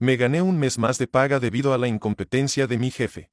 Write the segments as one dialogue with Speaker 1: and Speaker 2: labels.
Speaker 1: Me gané un mes más de paga debido a la incompetencia de mi jefe.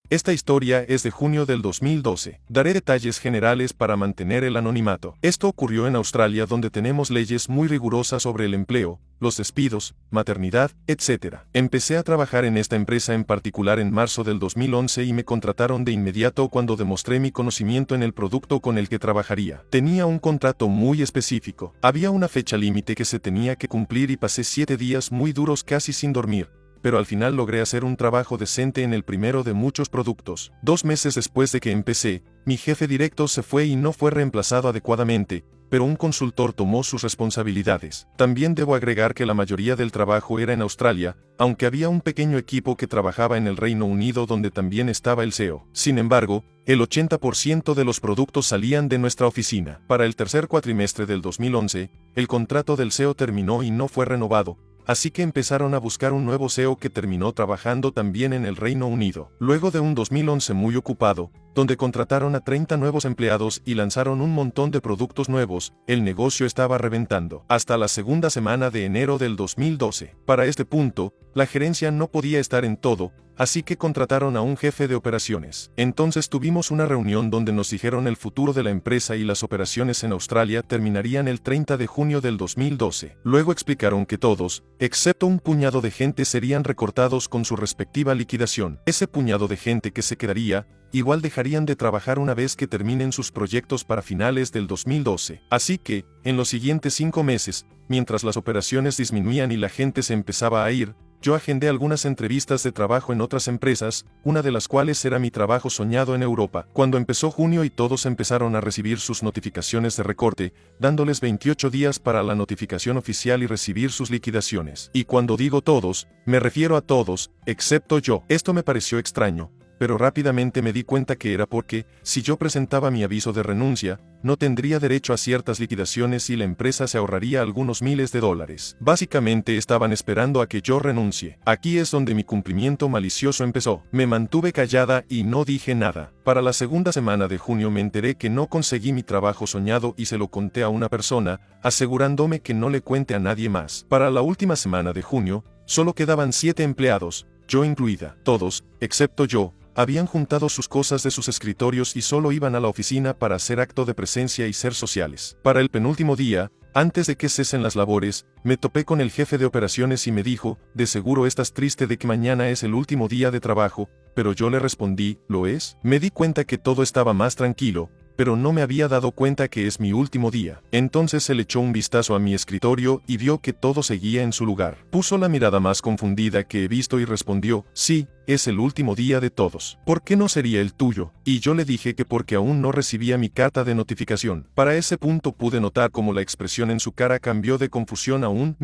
Speaker 1: Esta historia es de junio del 2012. Daré detalles generales para mantener el anonimato. Esto ocurrió en Australia, donde tenemos leyes muy rigurosas sobre el empleo, los despidos, maternidad, etc. Empecé a trabajar en esta empresa en particular en marzo del 2011 y me contrataron de inmediato cuando demostré mi conocimiento en el producto con el que trabajaría. Tenía un contrato muy específico. Había una fecha límite que se tenía que cumplir y pasé 7 días muy duros casi sin dormir, pero al final logré hacer un trabajo decente en el primero de muchos productos. 2 meses después de que empecé, mi jefe directo se fue y no fue reemplazado adecuadamente, pero un consultor tomó sus responsabilidades. También debo agregar que la mayoría del trabajo era en Australia, aunque había un pequeño equipo que trabajaba en el Reino Unido donde también estaba el CEO. Sin embargo, el 80% de los productos salían de nuestra oficina. Para el tercer cuatrimestre del 2011, el contrato del CEO terminó y no fue renovado, así que empezaron a buscar un nuevo CEO que terminó trabajando también en el Reino Unido. Luego de un 2011 muy ocupado, donde contrataron a 30 nuevos empleados y lanzaron un montón de productos nuevos, el negocio estaba reventando. Hasta la segunda semana de enero del 2012. Para este punto, la gerencia no podía estar en todo, así que contrataron a un jefe de operaciones. Entonces tuvimos una reunión donde nos dijeron el futuro de la empresa y las operaciones en Australia terminarían el 30 de junio del 2012. Luego explicaron que todos, excepto un puñado de gente, serían recortados con su respectiva liquidación. Ese puñado de gente que se quedaría, igual dejarían de trabajar una vez que terminen sus proyectos para finales del 2012. Así que, en los siguientes 5 meses, mientras las operaciones disminuían y la gente se empezaba a ir, yo agendé algunas entrevistas de trabajo en otras empresas, una de las cuales era mi trabajo soñado en Europa. Cuando empezó junio y todos empezaron a recibir sus notificaciones de recorte, dándoles 28 días para la notificación oficial y recibir sus liquidaciones. Y cuando digo todos, me refiero a todos, excepto yo. Esto me pareció extraño, pero rápidamente me di cuenta que era porque, si yo presentaba mi aviso de renuncia, no tendría derecho a ciertas liquidaciones y la empresa se ahorraría algunos miles de dólares. Básicamente estaban esperando a que yo renuncie. Aquí es donde mi cumplimiento malicioso empezó. Me mantuve callada y no dije nada. Para la segunda semana de junio me enteré que no conseguí mi trabajo soñado y se lo conté a una persona, asegurándome que no le cuente a nadie más. Para la última semana de junio, solo quedaban 7 empleados, yo incluida. Todos, excepto yo, habían juntado sus cosas de sus escritorios y solo iban a la oficina para hacer acto de presencia y ser sociales. Para el penúltimo día, antes de que cesen las labores, me topé con el jefe de operaciones y me dijo, de seguro estás triste de que mañana es el último día de trabajo, pero yo le respondí, ¿lo es? Me di cuenta que todo estaba más tranquilo, pero no me había dado cuenta que es mi último día. Entonces él echó un vistazo a mi escritorio y vio que todo seguía en su lugar. Puso la mirada más confundida que he visto y respondió, sí, es el último día de todos. ¿Por qué no sería el tuyo? Y yo le dije que porque aún no recibía mi carta de notificación. Para ese punto pude notar cómo la expresión en su cara cambió de confusión a un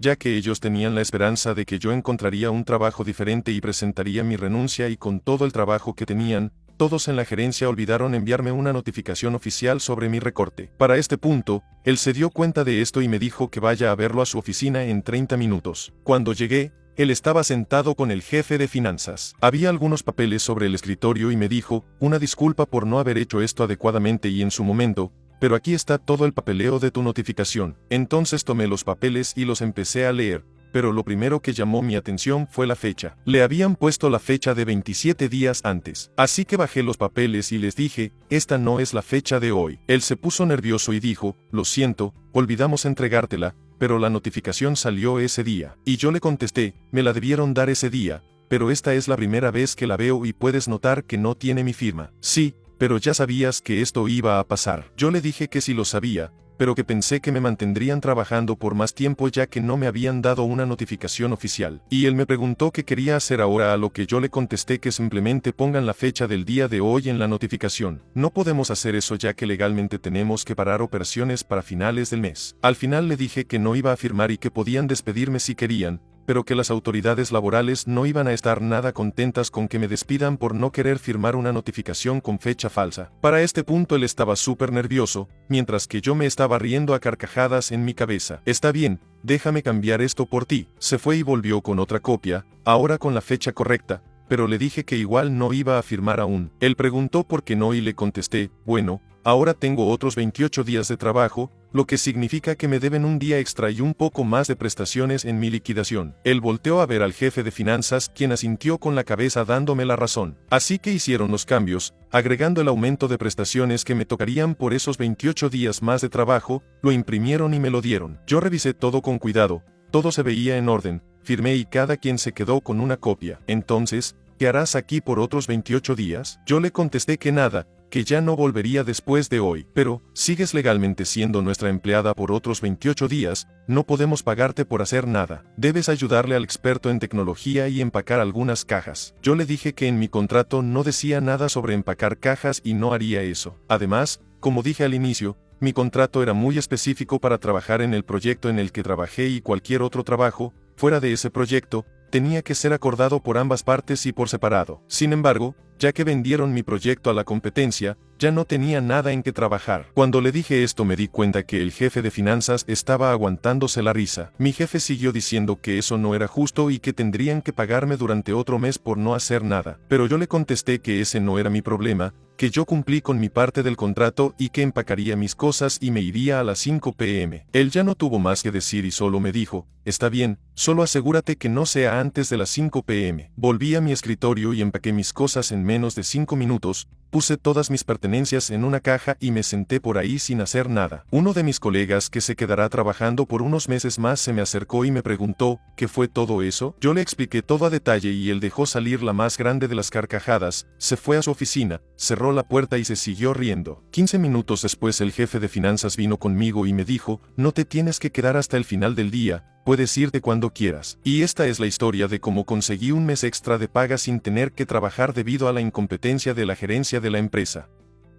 Speaker 1: ya que ellos tenían la esperanza de que yo encontraría un trabajo diferente y presentaría mi renuncia, y con todo el trabajo que tenían, todos en la gerencia olvidaron enviarme una notificación oficial sobre mi recorte. Para este punto, él se dio cuenta de esto y me dijo que vaya a verlo a su oficina en 30 minutos. Cuando llegué, él estaba sentado con el jefe de finanzas. Había algunos papeles sobre el escritorio y me dijo, una disculpa por no haber hecho esto adecuadamente y en su momento, pero aquí está todo el papeleo de tu notificación. Entonces tomé los papeles y los empecé a leer, pero lo primero que llamó mi atención fue la fecha. Le habían puesto la fecha de 27 días antes. Así que bajé los papeles y les dije, esta no es la fecha de hoy. Él se puso nervioso y dijo, lo siento, olvidamos entregártela, pero la notificación salió ese día. Y yo le contesté, me la debieron dar ese día, pero esta es la primera vez que la veo y puedes notar que no tiene mi firma. Sí, pero ya sabías que esto iba a pasar. Yo le dije que sí lo sabía, pero que pensé que me mantendrían trabajando por más tiempo ya que no me habían dado una notificación oficial. Y él me preguntó qué quería hacer ahora, a lo que yo le contesté que simplemente pongan la fecha del día de hoy en la notificación. No podemos hacer eso ya que legalmente tenemos que parar operaciones para finales del mes. Al final le dije que no iba a firmar y que podían despedirme si querían, pero que las autoridades laborales no iban a estar nada contentas con que me despidan por no querer firmar una notificación con fecha falsa. Para este punto él estaba súper nervioso, mientras que yo me estaba riendo a carcajadas en mi cabeza. Está bien, déjame cambiar esto por ti. Se fue y volvió con otra copia, ahora con la fecha correcta, pero le dije que igual no iba a firmar aún. Él preguntó por qué no y le contesté, bueno, ahora tengo otros 28 días de trabajo, lo que significa que me deben un día extra y un poco más de prestaciones en mi liquidación. Él volteó a ver al jefe de finanzas, quien asintió con la cabeza dándome la razón. Así que hicieron los cambios, agregando el aumento de prestaciones que me tocarían por esos 28 días más de trabajo, lo imprimieron y me lo dieron. Yo revisé todo con cuidado, todo se veía en orden, firmé y cada quien se quedó con una copia. Entonces, ¿qué harás aquí por otros 28 días? Yo le contesté que nada, que ya no volvería después de hoy. Pero, sigues legalmente siendo nuestra empleada por otros 28 días, no podemos pagarte por hacer nada. Debes ayudarle al experto en tecnología y empacar algunas cajas. Yo le dije que en mi contrato no decía nada sobre empacar cajas y no haría eso. Además, como dije al inicio, mi contrato era muy específico para trabajar en el proyecto en el que trabajé y cualquier otro trabajo, fuera de ese proyecto, tenía que ser acordado por ambas partes y por separado. Sin embargo, ya que vendieron mi proyecto a la competencia, ya no tenía nada en que trabajar. Cuando le dije esto me di cuenta que el jefe de finanzas estaba aguantándose la risa. Mi jefe siguió diciendo que eso no era justo y que tendrían que pagarme durante otro mes por no hacer nada. Pero yo le contesté que ese no era mi problema, que yo cumplí con mi parte del contrato y que empacaría mis cosas y me iría a las 5 p.m. Él ya no tuvo más que decir y solo me dijo, está bien, solo asegúrate que no sea antes de las 5 p.m. Volví a mi escritorio y empaqué mis cosas en menos de 5 minutos, puse todas mis pertenencias en una caja y me senté por ahí sin hacer nada. Uno de mis colegas que se quedará trabajando por unos meses más se me acercó y me preguntó, ¿qué fue todo eso? Yo le expliqué todo a detalle y él dejó salir la más grande de las carcajadas, se fue a su oficina, cerró la puerta y se siguió riendo. 15 minutos después el jefe de finanzas vino conmigo y me dijo, no te tienes que quedar hasta el final del día, puedes irte cuando quieras. Y esta es la historia de cómo conseguí un mes extra de paga sin tener que trabajar debido a la incompetencia de la gerencia de la empresa.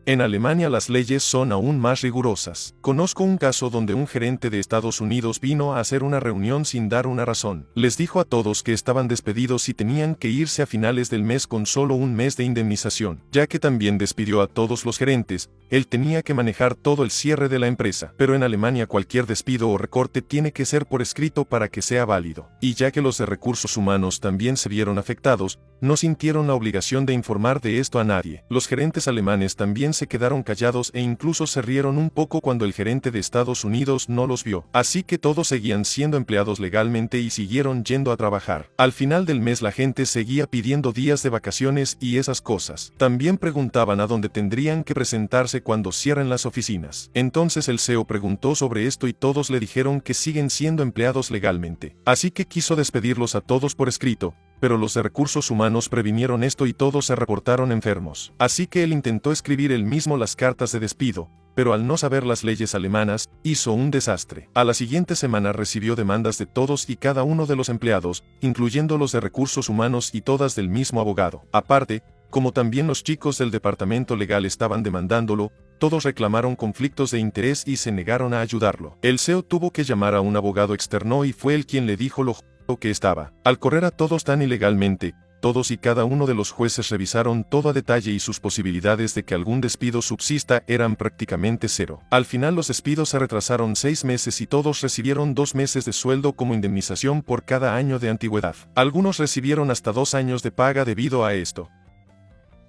Speaker 1: En Alemania las leyes son aún más rigurosas. Conozco un caso donde un gerente de Estados Unidos vino a hacer una reunión sin dar una razón. Les dijo a todos que estaban despedidos y tenían que irse a finales del mes con solo un mes de indemnización. Ya que también despidió a todos los gerentes, él tenía que manejar todo el cierre de la empresa. Pero en Alemania cualquier despido o recorte tiene que ser por escrito para que sea válido. Y ya que los de recursos humanos también se vieron afectados, no sintieron la obligación de informar de esto a nadie. Los gerentes alemanes también se quedaron callados e incluso se rieron un poco cuando el gerente de Estados Unidos no los vio. Así que todos seguían siendo empleados legalmente y siguieron yendo a trabajar. Al final del mes la gente seguía pidiendo días de vacaciones y esas cosas. También preguntaban a dónde tendrían que presentarse cuando cierren las oficinas. Entonces el CEO preguntó sobre esto y todos le dijeron que siguen siendo empleados legalmente. Así que quiso despedirlos a todos por escrito, pero los de recursos humanos previnieron esto y todos se reportaron enfermos. Así que él intentó escribir él mismo las cartas de despido, pero al no saber las leyes alemanas, hizo un desastre. A la siguiente semana recibió demandas de todos y cada uno de los empleados, incluyendo los de recursos humanos y todas del mismo abogado. Aparte, como también los chicos del departamento legal estaban demandándolo, todos reclamaron conflictos de interés y se negaron a ayudarlo. El CEO tuvo que llamar a un abogado externo y fue él quien le dijo lo que estaba. Al correr a todos tan ilegalmente, todos y cada uno de los jueces revisaron todo a detalle y sus posibilidades de que algún despido subsista eran prácticamente cero. Al final los despidos se retrasaron 6 meses y todos recibieron 2 meses de sueldo como indemnización por cada año de antigüedad. Algunos recibieron hasta 2 años de paga debido a esto.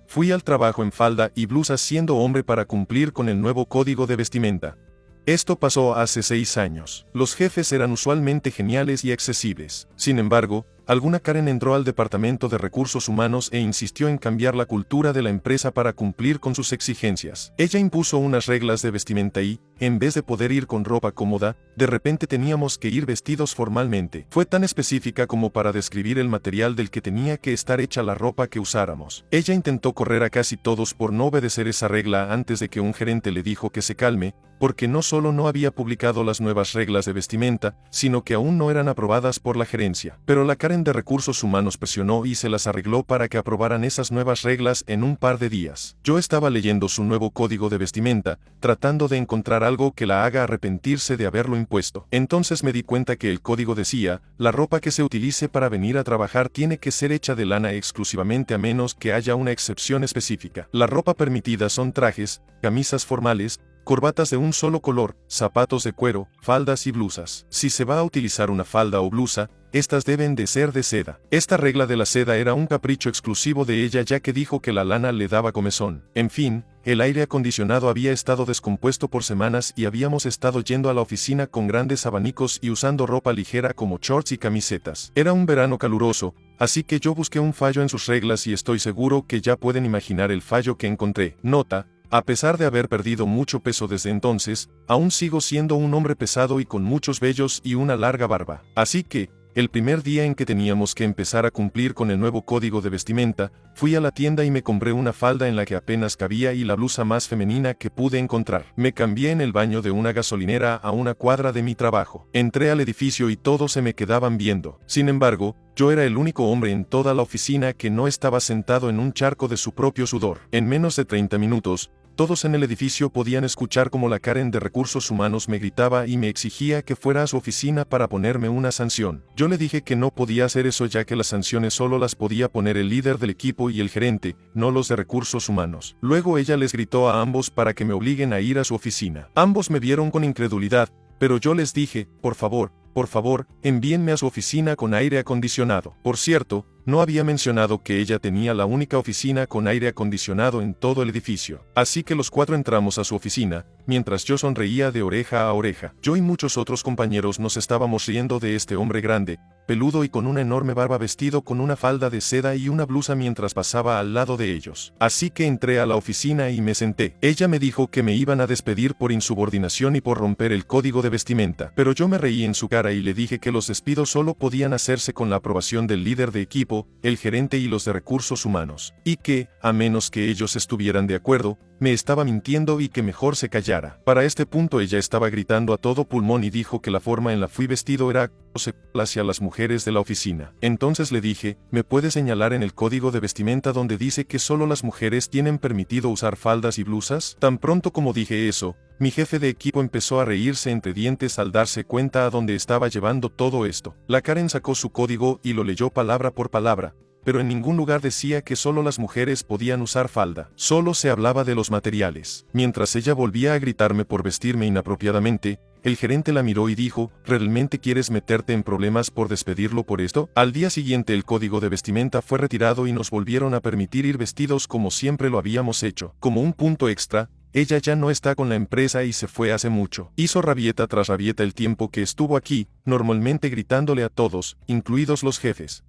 Speaker 1: Fui al trabajo en falda y blusa siendo hombre para cumplir con el nuevo código de vestimenta. Esto pasó hace 6 años. Los jefes eran usualmente geniales y accesibles. Sin embargo, alguna Karen entró al departamento de recursos humanos e insistió en cambiar la cultura de la empresa para cumplir con sus exigencias. Ella impuso unas reglas de vestimenta y, en vez de poder ir con ropa cómoda, de repente teníamos que ir vestidos formalmente. Fue tan específica como para describir el material del que tenía que estar hecha la ropa que usáramos. Ella intentó correr a casi todos por no obedecer esa regla antes de que un gerente le dijo que se calme, porque no solo no había publicado las nuevas reglas de vestimenta, sino que aún no eran aprobadas por la gerencia. Pero la Karen de recursos humanos presionó y se las arregló para que aprobaran esas nuevas reglas en un par de días. Yo estaba leyendo su nuevo código de vestimenta, tratando de encontrar algo que la haga arrepentirse de haberlo impuesto. Entonces me di cuenta que el código decía, la ropa que se utilice para venir a trabajar tiene que ser hecha de lana exclusivamente a menos que haya una excepción específica. La ropa permitida son trajes, camisas formales, corbatas de un solo color, zapatos de cuero, faldas y blusas. Si se va a utilizar una falda o blusa, estas deben de ser de seda. Esta regla de la seda era un capricho exclusivo de ella, ya que dijo que la lana le daba comezón. En fin, el aire acondicionado había estado descompuesto por semanas y habíamos estado yendo a la oficina con grandes abanicos y usando ropa ligera como shorts y camisetas. Era un verano caluroso, así que yo busqué un fallo en sus reglas y estoy seguro que ya pueden imaginar el fallo que encontré. Nota: a pesar de haber perdido mucho peso desde entonces, aún sigo siendo un hombre pesado y con muchos vellos y una larga barba. Así que, el primer día en que teníamos que empezar a cumplir con el nuevo código de vestimenta, fui a la tienda y me compré una falda en la que apenas cabía y la blusa más femenina que pude encontrar. Me cambié en el baño de una gasolinera a una cuadra de mi trabajo. Entré al edificio y todos se me quedaban viendo. Sin embargo, yo era el único hombre en toda la oficina que no estaba sentado en un charco de su propio sudor. En menos de 30 minutos, todos en el edificio podían escuchar cómo la Karen de Recursos Humanos me gritaba y me exigía que fuera a su oficina para ponerme una sanción. Yo le dije que no podía hacer eso, ya que las sanciones solo las podía poner el líder del equipo y el gerente, no los de Recursos Humanos. Luego ella les gritó a ambos para que me obliguen a ir a su oficina. Ambos me vieron con incredulidad, pero yo les dije: por favor, envíenme a su oficina con aire acondicionado. Por cierto, no había mencionado que ella tenía la única oficina con aire acondicionado en todo el edificio. Así que los cuatro entramos a su oficina, mientras yo sonreía de oreja a oreja. Yo y muchos otros compañeros nos estábamos riendo de este hombre grande, peludo y con una enorme barba, vestido con una falda de seda y una blusa mientras pasaba al lado de ellos. Así que entré a la oficina y me senté. Ella me dijo que me iban a despedir por insubordinación y por romper el código de vestimenta, pero yo me reí en su cara y le dije que los despidos solo podían hacerse con la aprobación del líder de equipo, el gerente y los de Recursos Humanos, y que, a menos que ellos estuvieran de acuerdo, me estaba mintiendo y que mejor se callara. Para este punto ella estaba gritando a todo pulmón y dijo que la forma en la fui vestido era hacia las mujeres de la oficina. Entonces le dije: ¿me puede señalar en el código de vestimenta donde dice que solo las mujeres tienen permitido usar faldas y blusas? Tan pronto como dije eso, mi jefe de equipo empezó a reírse entre dientes al darse cuenta a dónde estaba llevando todo esto. La Karen sacó su código y lo leyó palabra por palabra, pero en ningún lugar decía que solo las mujeres podían usar falda. Solo se hablaba de los materiales. Mientras ella volvía a gritarme por vestirme inapropiadamente, el gerente la miró y dijo: ¿realmente quieres meterte en problemas por despedirlo por esto? Al día siguiente el código de vestimenta fue retirado y nos volvieron a permitir ir vestidos como siempre lo habíamos hecho. Como un punto extra, ella ya no está con la empresa y se fue hace mucho. Hizo rabieta tras rabieta el tiempo que estuvo aquí, normalmente gritándole a todos, incluidos los jefes.